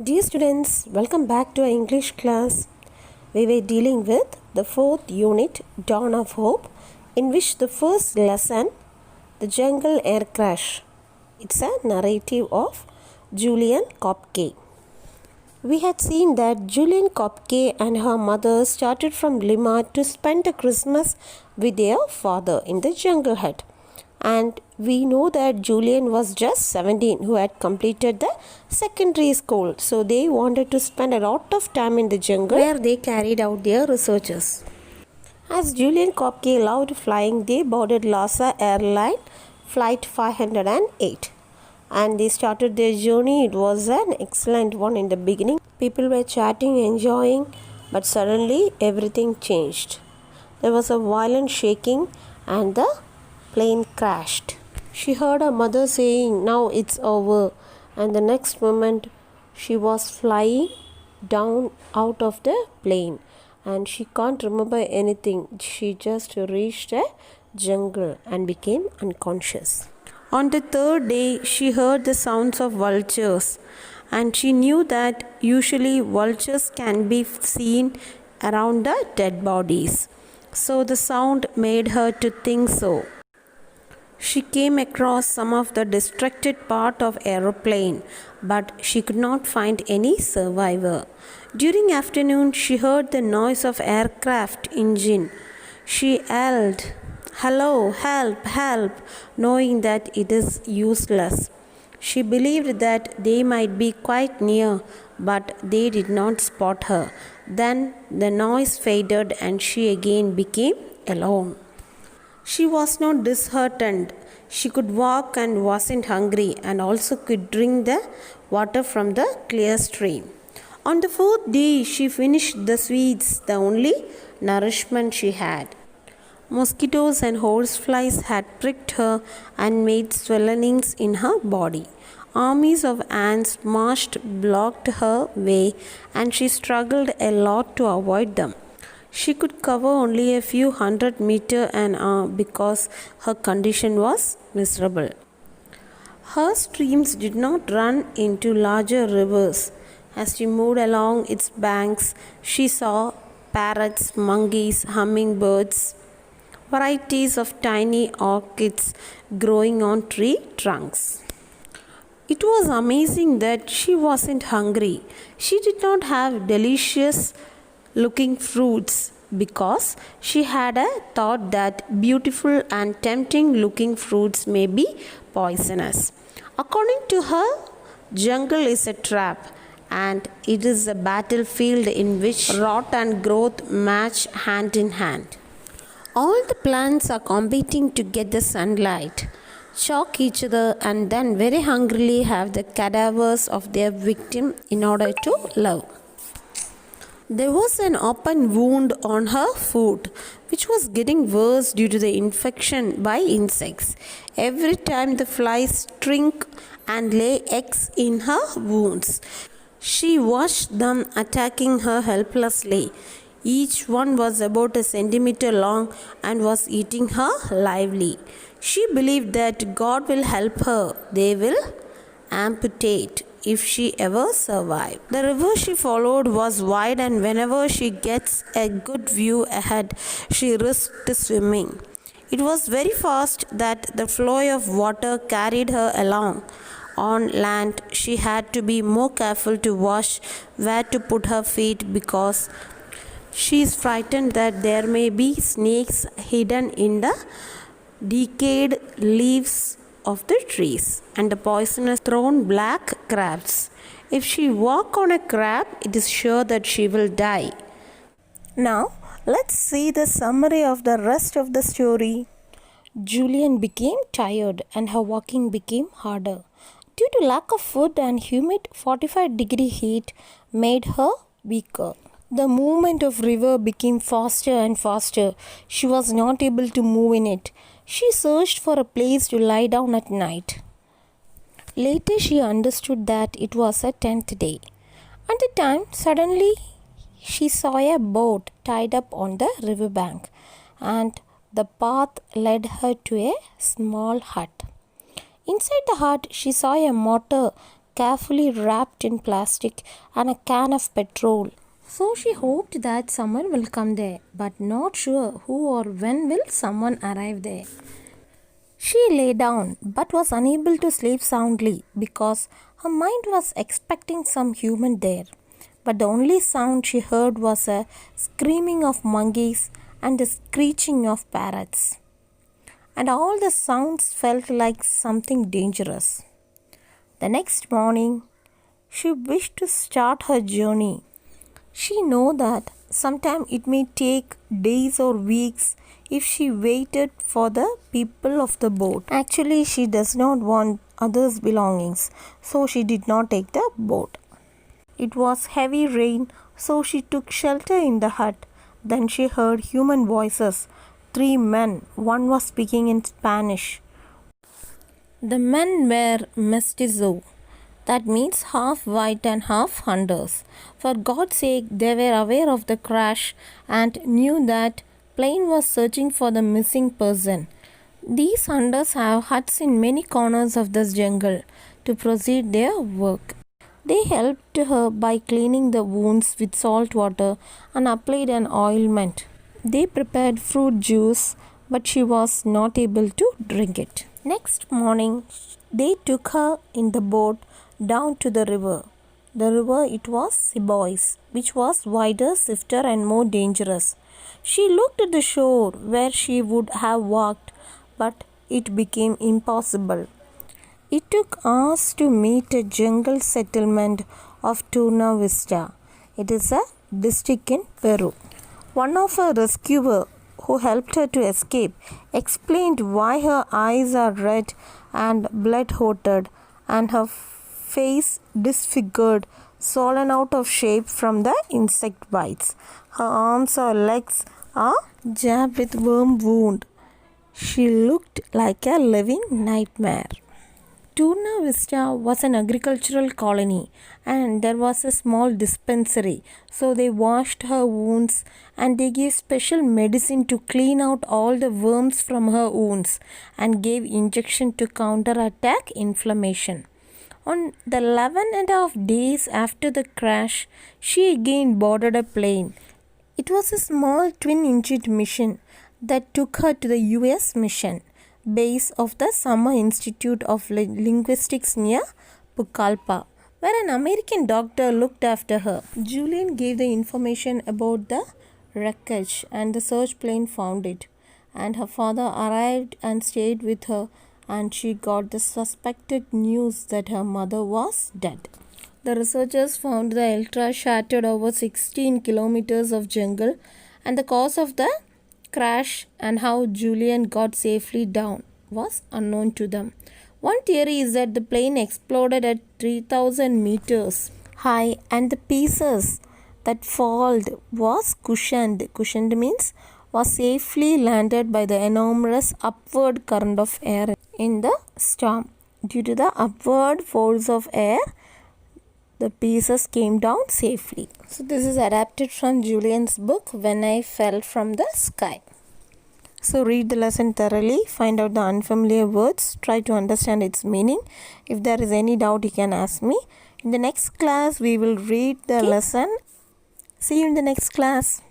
Dear students, welcome back to our English class. We were dealing with the fourth unit, Dawn of Hope, in which the first lesson, The Jungle Air Crash. It's a narrative of Julian Kopke. We had seen that Julian Kopke and her mother started from Lima to spend the Christmas with their father in the jungle hut. And we know that Julian was just 17 who had completed the secondary school. So they wanted to spend a lot of time in the jungle where they carried out their researches. As Julian Kopke loved flying, they boarded LASA airline flight 508. And they started their journey. It was an excellent one in the beginning. People were chatting, enjoying, but suddenly everything changed. There was a violent shaking and the plane crashed. She heard her mother saying, "Now it's over," and the next moment she was flying down out of the plane and she can't remember anything. She just reached a jungle and became unconscious. On the third day, she heard the sounds of vultures and she knew that usually vultures can be seen around the dead bodies. So the sound made her to think so. She came across some of the distracted part of aeroplane, but she could not find any survivor. During afternoon, she heard the noise of aircraft engine. She yelled, "Hello, help, help," knowing that it is useless. She believed that they might be quite near, but they did not spot her. Then the noise faded and she again became alone. She was not disheartened. She could walk and wasn't hungry and also could drink the water from the clear stream. On the fourth day, she finished the sweets, the only nourishment she had. Mosquitoes and horseflies had pricked her and made swellings in her body. Armies of ants marched, blocked her way, and she struggled a lot to avoid them. She could cover only a few hundred meters an hour because her condition was miserable. Her streams did not run into larger rivers. As she moved along its banks, she saw parrots, monkeys, hummingbirds, varieties of tiny orchids growing on tree trunks. It was amazing that she wasn't hungry. She did not have delicious looking fruits because she had a thought that beautiful and tempting looking fruits may be poisonous. According to her, jungle is a trap and it is a battlefield in which rot and growth match hand in hand. All the plants are competing to get the sunlight, shock each other, and then very hungrily have the cadavers of their victim in order to live. There was an open wound on her foot, which was getting worse due to the infection by insects. Every time the flies shrink and lay eggs in her wounds. She watched them attacking her helplessly. Each one was about a centimeter long and was eating her lively. She believed that God will help her. They will amputate if she ever survived. The river she followed was wide, and whenever she gets a good view ahead, she risked swimming. It was very fast that the flow of water carried her along. On land, she had to be more careful to watch where to put her feet because she is frightened that there may be snakes hidden in the decayed leaves of the trees and the poisonous thrown black crabs. If she walk on a crab, it is sure that she will die. Now, let's see the summary of the rest of the story. Julian became tired and her walking became harder. Due to lack of food and humid 45-degree heat made her weaker. The movement of river became faster and faster. She was not able to move in it. She searched for a place to lie down at night. Later she understood that it was her 10th day. At the time, suddenly she saw a boat tied up on the riverbank, and the path led her to a small hut. Inside the hut, she saw a mortar carefully wrapped in plastic, and a can of petrol. So she hoped that someone will come there, but not sure who or when will someone arrive there. She lay down but was unable to sleep soundly because her mind was expecting some human there. But the only sound she heard was a screaming of monkeys and the screeching of parrots. And all the sounds felt like something dangerous. The next morning, she wished to start her journey. She knew that sometime it may take days or weeks if she waited for the people of the boat. Actually, she does not want others' belongings, so she did not take the boat. It was heavy rain, so she took shelter in the hut. Then she heard human voices. 3 men. One was speaking in Spanish. The men were mestizo. That means half white and half hunters. For God's sake, they were aware of the crash and knew that plane was searching for the missing person. These hunters have huts in many corners of this jungle to proceed their work. They helped her by cleaning the wounds with salt water and applied an ointment. They prepared fruit juice, but she was not able to drink it. Next morning, they took her in the boat down to the river. The river, it was Sebois, which was wider, swifter, and more dangerous. She looked at the shore where she would have walked, but it became impossible. It took hours to meet a jungle settlement of Turna Vista. It is a district in Peru. One of her rescuers who helped her to escape explained why her eyes are red and blood-coated and her face disfigured, swollen out of shape from the insect bites. Her arms or legs are jabbed with worm wound. She looked like a living nightmare. Turna Vista was an agricultural colony and there was a small dispensary. So they washed her wounds and they gave special medicine to clean out all the worms from her wounds and gave injection to counterattack inflammation. On the 11.5 days after the crash, she again boarded a plane. It was a small twin-engine mission that took her to the US mission base of the Summer Institute of Linguistics near Pucallpa, where an American doctor looked after her. Julian gave the information about the wreckage and the search plane found it. And her father arrived and stayed with her, and she got the suspected news that her mother was dead. The researchers found the Eltra shattered over 16 kilometers of jungle, and the cause of the crash and how Julian got safely down was unknown to them. One theory is that the plane exploded at 3,000 meters high and the pieces that fell was cushioned. Cushioned means was safely landed by the enormous upward current of air in the storm. Due to the upward force of air, the pieces came down safely. So this is adapted from Julian's book, When I Fell from the Sky. So read the lesson thoroughly, find out the unfamiliar words, try to understand its meaning. If there is any doubt, you can ask me. In the next class, we will read the lesson. See you in the next class.